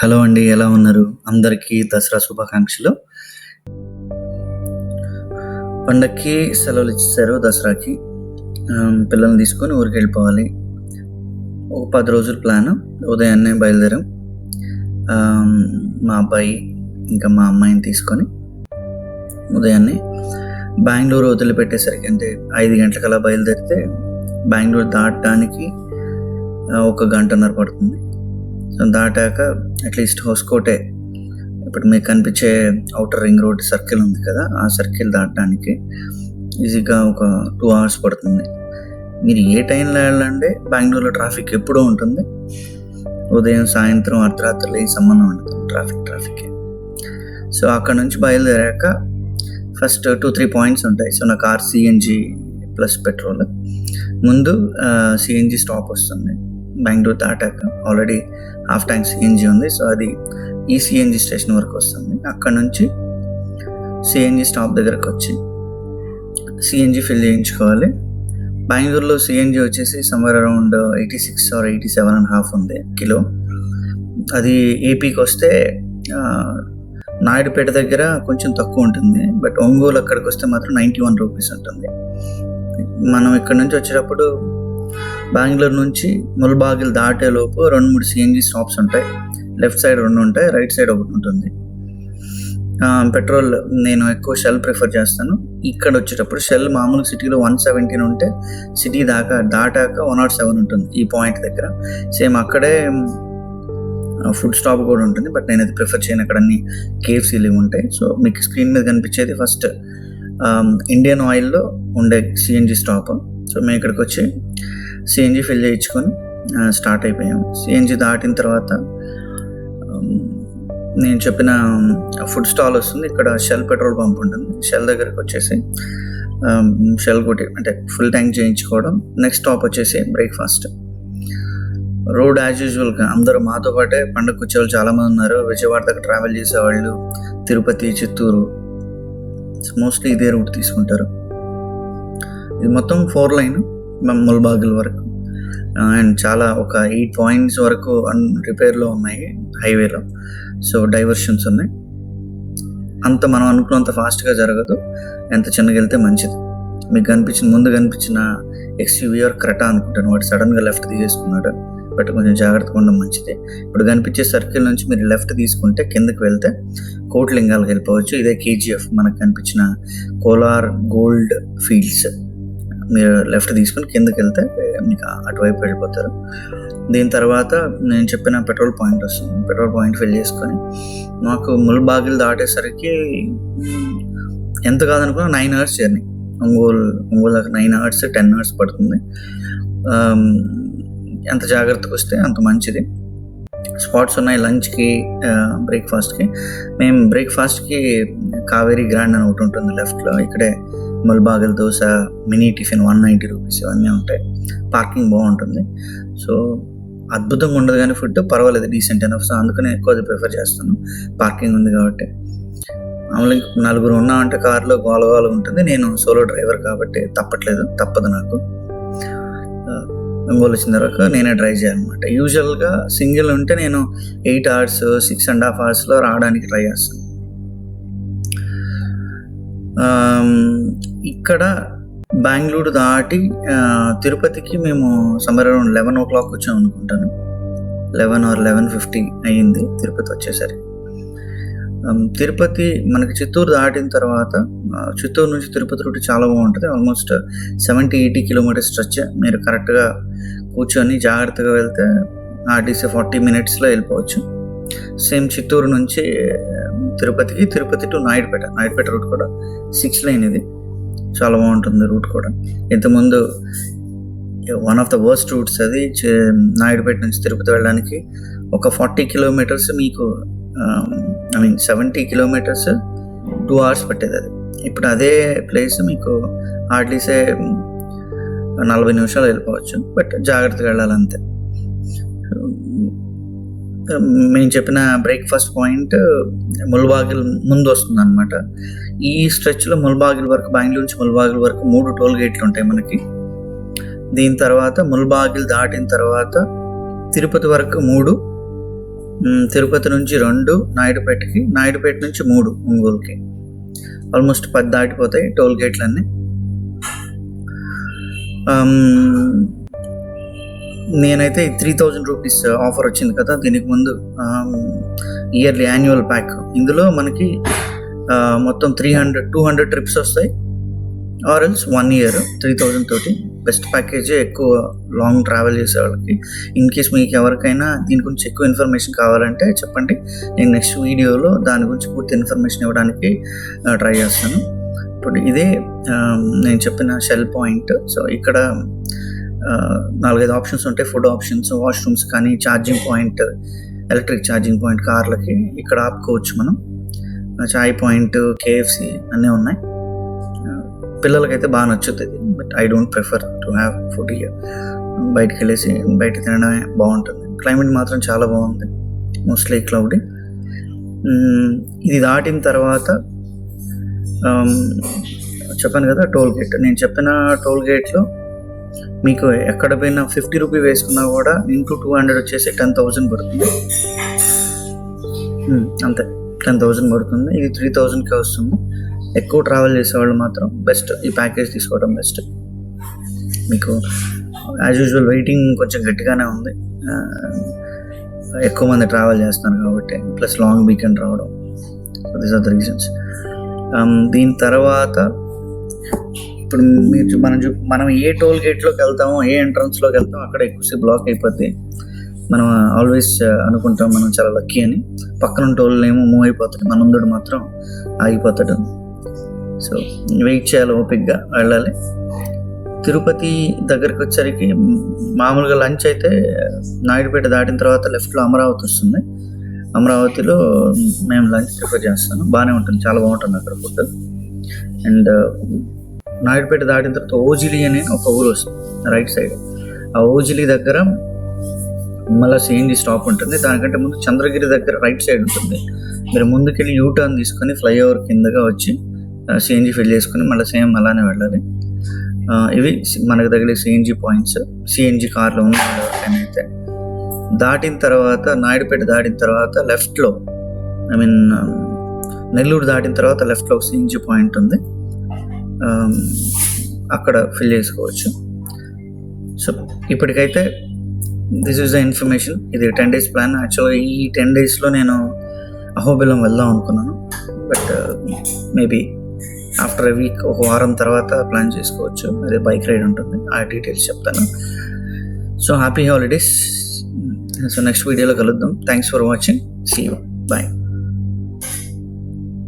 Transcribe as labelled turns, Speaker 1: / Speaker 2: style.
Speaker 1: Hello అండి. ఎలా ఉన్నారు? అందరికీ దసరా శుభాకాంక్షలు. పండక్కి సెలవులిచ్చేశారు దసరాకి. పిల్లల్ని తీసుకొని ఊరికెళ్ళిపోవాలి. ఒక 10 రోజుల ప్లాను. ఉదయాన్నే బయలుదేరాం. మా అబ్బాయి, ఇంకా మా అమ్మాయిని తీసుకొని ఉదయాన్నే బెంగుళూరు వదిలిపెట్టేసరికి, అంటే 5 గంటలకలా బయలుదేరితే బెంగుళూరు దాటడానికి ఒక గంటన్నర పడుతుంది. సో దాటాక అట్లీస్ట్ హోస్కోటే, ఇప్పుడు మీకు కనిపించే ఔటర్ రింగ్ రోడ్ సర్కిల్ ఉంది కదా, ఆ సర్కిల్ దాటడానికి ఈజీగా ఒక 2 hours పడుతుంది. మీరు ఏ టైంలో వెళ్ళండి, బెంగళూరులో ట్రాఫిక్ ఎప్పుడూ ఉంటుంది. ఉదయం, సాయంత్రం, అర్ధరాత్రులు ఈ సంబంధం ఉంటుంది ట్రాఫిక్. సో అక్కడ నుంచి బయలుదేరాక ఫస్ట్ 2-3 పాయింట్స్ ఉంటాయి. సో నా కార్ సిఎన్జి ప్లస్ పెట్రోల్. ముందు సిఎన్జి స్టాప్ వస్తుంది. బెంగళూరు దాటాక ఆల్రెడీ హాఫ్ ట్యాంక్ సిఎన్జి ఉంది. సో అది ఈ సిఎన్జి స్టేషన్ వరకు వస్తుంది. అక్కడ నుంచి సిఎన్జి స్టాప్ దగ్గరకు వచ్చి సిఎన్జి ఫిల్ చేయించుకోవాలి. బెంగళూరులో సిఎన్జి వచ్చేసి సమ్వేర్ అరౌండ్ 86 or 87.5 ఉంది కిలో. అది ఏపీకి వస్తే నాయుడుపేట దగ్గర కొంచెం తక్కువ ఉంటుంది. బట్ ఒంగోలు అక్కడికి వస్తే మాత్రం 91 రూపీస్ ఉంటుంది. మనం ఇక్కడ నుంచి వచ్చేటప్పుడు బెంగళూరు నుంచి ముల్బాగిల్ దాటేలోపు 2-3 సిఎన్జి స్టాప్స్ ఉంటాయి. లెఫ్ట్ సైడ్ 2 ఉంటాయి, రైట్ సైడ్ ఒకటి ఉంటుంది. పెట్రోల్ నేను ఎక్కువ షెల్ ప్రిఫర్ చేస్తాను. ఇక్కడ వచ్చేటప్పుడు షెల్ మామూలు సిటీలో 117 ఉంటే సిటీ దాటాక 107 ఉంటుంది ఈ పాయింట్ దగ్గర. సేమ్ అక్కడే ఫుడ్ స్టాప్ కూడా ఉంటుంది, బట్ నేను అది ప్రిఫర్ చేయను. అక్కడ అన్ని కేఎఫ్సీలు ఉంటాయి. సో మీకు స్క్రీన్ మీద కనిపించేది ఫస్ట్ ఇండియన్ ఆయిల్లో ఉండే సిఎన్జి స్టాప్. సో మేము ఇక్కడికి వచ్చి సిఎన్జి ఫిల్ చేయించుకొని స్టార్ట్ అయిపోయాము. సిఎన్జి దాటిన తర్వాత నేను చెప్పిన ఫుడ్ స్టాల్ వస్తుంది. ఇక్కడ షెల్ పెట్రోల్ పంప్ ఉంటుంది. షెల్ దగ్గరకు వచ్చేసి షెల్ కొట్టి, అంటే ఫుల్ ట్యాంక్ చేయించుకోవడం. నెక్స్ట్ స్టాప్ వచ్చేసి బ్రేక్ఫాస్ట్. రోడ్ యాజ్ యూజువల్గా అందరూ మాతో పాటే పండుగకు వచ్చేవాళ్ళు చాలామంది ఉన్నారు. విజయవాడ దగ్గర ట్రావెల్ చేసేవాళ్ళు, తిరుపతి, చిత్తూరు, మోస్ట్లీ ఇదే రూట్ తీసుకుంటారు. ఇది మొత్తం 4 లైన్ ముల్బాగిల్ వరకు. అండ్ చాలా ఒక 8 పాయింట్స్ వరకు రిపేర్లో ఉన్నాయి హైవేలో. సో డైవర్షన్స్ ఉన్నాయి. అంత మనం అనుకున్నంత ఫాస్ట్గా జరగదు. ఎంత చిన్నగా వెళ్తే మంచిది. మీకు ముందు కనిపించిన ఎక్స్యూవీ ఆర్ క్రెటా అనుకుంటాను, వాడు సడన్గా లెఫ్ట్ తీసేసుకున్నాడు. బట్ కొంచెం జాగ్రత్తగా ఉండడం మంచిది. ఇప్పుడు కనిపించే సర్కిల్ నుంచి మీరు లెఫ్ట్ తీసుకుంటే కిందకి వెళ్తే కోట్లింగాలకు వెళ్ళిపోవచ్చు. ఇదే కేజీఎఫ్ మనకు కనిపించిన కోలార్ గోల్డ్ ఫీల్డ్స్. మీరు లెఫ్ట్ తీసుకుని కిందకి వెళ్తే మీకు అటువైపు వెళ్ళిపోతారు. దీని తర్వాత నేను చెప్పిన పెట్రోల్ పాయింట్ వస్తుంది. పెట్రోల్ పాయింట్ ఫిల్ చేసుకొని మాకు ముల్బాగిల్ దాటేసరికి ఎంత కాదనుకున్నా 9 hours జర్నీ. ఒంగోలు దాకా 9 hours 10 hours పడుతుంది. ఎంత జాగ్రత్తగా వస్తే అంత మంచిది. స్పాట్స్ ఉన్నాయి లంచ్కి, బ్రేక్ఫాస్ట్కి. మేము బ్రేక్ఫాస్ట్కి కావేరీ గ్రాండ్ అని ఒకటి ఉంటుంది లెఫ్ట్లో. ఇక్కడే ముల్బాగిల్ దోశ, మినీ టిఫిన్ 190 రూపీస్ ఇవన్నీ ఉంటాయి. పార్కింగ్ బాగుంటుంది. సో అద్భుతంగా ఉండదు కానీ ఫుడ్ పర్వాలేదు, డీసెంట్ ఎనఫ్. సో అందుకనే ఎక్కువ అది ప్రిఫర్ చేస్తాను, పార్కింగ్ ఉంది కాబట్టి. మామూలుగా 4 ఉన్నామంటే కార్లో గోలగోల ఉంటుంది. నేను సోలో డ్రైవర్ కాబట్టి తప్పదు నాకు. ఒంగోలు వచ్చిన తర్వాత నేనే డ్రైవ్ చేయాలన్నమాట. యూజువల్గా సింగిల్ ఉంటే నేను 8 hours 6.5 hours రావడానికి ట్రై చేస్తాను. ఇక్కడ బెంగళూరు దాటి తిరుపతికి మేము సమ్వేర్ అరౌండ్ 11 o'clock వచ్చాం అనుకుంటాను. 11 or 11:50 అయ్యింది తిరుపతి వచ్చేసరికి. తిరుపతి మనకి చిత్తూరు దాటిన తర్వాత, చిత్తూరు నుంచి తిరుపతి రూట్ చాలా బాగుంటుంది. Almost 70-80 kilometers stretch. మీరు కరెక్ట్గా కూర్చొని జాగ్రత్తగా వెళ్తే ఆర్టీసీ 40 minutes వెళ్ళిపోవచ్చు. సేమ్ చిత్తూరు నుంచి తిరుపతి టు నాయుడుపేట రూట్ కూడా 6 lane. ఇది చాలా బాగుంటుంది రూట్ కూడా. ఇంతకుముందు one of the worst roots అది. నాయుడుపేట నుంచి తిరుపతి వెళ్ళడానికి ఒక 40 kilometers మీకు 70 kilometers 2 hours పట్టేది అది. ఇప్పుడు అదే ప్లేస్ మీకు హార్డ్లీసే 40 నిమిషాలు వెళ్ళిపోవచ్చు. బట్ జాగ్రత్తగా వెళ్ళాలంతే. మేము చెప్పిన బ్రేక్ఫాస్ట్ పాయింట్ ముల్బాగిల్ ముందు వస్తుంది అనమాట. ఈ స్ట్రెచ్లో ముల్బాగిల్ వరకు, బెంగళూరు నుంచి ముల్బాగిల్ వరకు 3 టోల్ గేట్లు ఉంటాయి మనకి. దీని తర్వాత ముల్బాగిల్ దాటిన తర్వాత తిరుపతి వరకు 3, తిరుపతి నుంచి 2, నాయుడుపేట నుంచి 3 ఒంగోలుకి. Almost 10 దాటిపోతాయి toll గేట్లన్నీ. నేనైతే 3000 రూపీస్ ఆఫర్ వచ్చింది కదా దీనికి ముందు, ఇయర్లీ యాన్యువల్ ప్యాక్. ఇందులో మనకి మొత్తం 200 ట్రిప్స్ వస్తాయి, ఆర్ ఎల్స్ 1 year 3000 తోటి. బెస్ట్ ప్యాకేజే ఎక్కువ లాంగ్ ట్రావెల్ చేసే వాళ్ళకి. ఇన్ కేస్ మీకు ఎవరికైనా దీని గురించి ఎక్కువ ఇన్ఫర్మేషన్ కావాలంటే చెప్పండి, నేను నెక్స్ట్ వీడియోలో దాని గురించి పూర్తి ఇన్ఫర్మేషన్ ఇవ్వడానికి ట్రై చేస్తాను. ఇప్పుడు ఇదే నేను చెప్పిన షెల్ పాయింట్. సో ఇక్కడ 4-5 ఆప్షన్స్ ఉంటాయి, ఫుడ్ ఆప్షన్స్, వాష్రూమ్స్ కానీ, charging point, electric charging point కార్లకి ఇక్కడ ఆపుకోవచ్చు మనం. చాయ్ పాయింట్, KFC అన్నీ ఉన్నాయి. పిల్లలకైతే బాగా నచ్చుతుంది, but I don't prefer to have food here. బయటకు వెళ్ళేసి బయట తినడమే బాగుంటుంది. క్లైమేట్ మాత్రం చాలా బాగుంది, మోస్ట్లీ క్లౌడీ. ఇది దాటిన తర్వాత చెప్పాను కదా టోల్ గేట్. నేను చెప్పిన టోల్ గేట్లో మీకు ఎక్కడ పోయినా 50 రూపీ వేసుకున్నా కూడా ఇంటూ 200 వచ్చేసి 10,000 పడుతుంది. అంతే, 10,000 పడుతుంది. ఇది 3,000కే వస్తుంది. ఎక్కువ ట్రావెల్ చేసేవాళ్ళు మాత్రం బెస్ట్ ఈ ప్యాకేజ్ తీసుకోవడం బెస్ట్. మీకు యాజ్ యూజువల్ వెయిటింగ్ కొంచెం గట్టిగానే ఉంది, ఎక్కువ మంది ట్రావెల్ చేస్తున్నారు కాబట్టి, ప్లస్ లాంగ్ వీకెండ్ రావడం. These are the reasons. దీని తర్వాత ఇప్పుడు మనం ఏ టోల్ గేట్లోకి వెళ్తామో, ఏ ఎంట్రన్స్లోకి వెళ్తామో అక్కడ ఎక్కువసేపు బ్లాక్ అయిపోద్ది. మనం ఆల్వేస్ అనుకుంటాం మనం చాలా లక్కీ అని. పక్కన టోల్ ఏమో మూవ్ అయిపోతాడు, మన ముందుడు మాత్రం ఆగిపోతాడు. సో వెయిట్ చేయాలి, ఓపిక్గా వెళ్ళాలి. తిరుపతి దగ్గరికి వచ్చేసరికి మామూలుగా లంచ్ అయితే నాయుడుపేట దాటిన తర్వాత లెఫ్ట్లో అమరావతి వస్తుంది. అమరావతిలో మేము లంచ్ ప్రిఫర్ చేస్తాను, బాగానే ఉంటుంది, చాలా బాగుంటుంది అక్కడ ఫుడ్. అండ్ నాయుడుపేట దాటిన తర్వాత ఓజిలి అనే ఒక ఊరు వస్తుంది రైట్ సైడ్. ఆ ఓజిలి దగ్గర మళ్ళీ CNG స్టాప్ ఉంటుంది. దానికంటే ముందు చంద్రగిరి దగ్గర రైట్ సైడ్ ఉంటుంది. మీరు ముందుకెళ్ళి యూటర్న్ తీసుకొని ఫ్లైఓవర్ కిందగా వచ్చి CNG ఫిల్ చేసుకుని మళ్ళీ సేమ్ అలానే వెళ్ళాలి. ఇవి మనకు తగిలే CNG పాయింట్స్. CNG కార్లో ఉన్న అయితే దాటిన తర్వాత, నాయుడుపేట దాటిన తర్వాత లెఫ్ట్లో, నెల్లూరు దాటిన తర్వాత లెఫ్ట్లో CNG పాయింట్ ఉంది, అక్కడ ఫిల్ చేసుకోవచ్చు. సో ఇప్పటికైతే దిస్ ఈజ్ ద ఇన్ఫర్మేషన్. ఇది 10 days ప్లాన్. యాక్చువల్గా ఈ 10 daysలో నేను అహోబిలం వెళ్దాం అనుకున్నాను, but maybe after a week, ఒక వారం తర్వాత ప్లాన్ చేసుకోవచ్చు. అదే బైక్ రైడ్ ఉంటుంది, ఆ డీటెయిల్స్ చెప్తాను. So happy holidays. So next వీడియోలో కలుద్దాం. Thanks for watching. See you. Bye.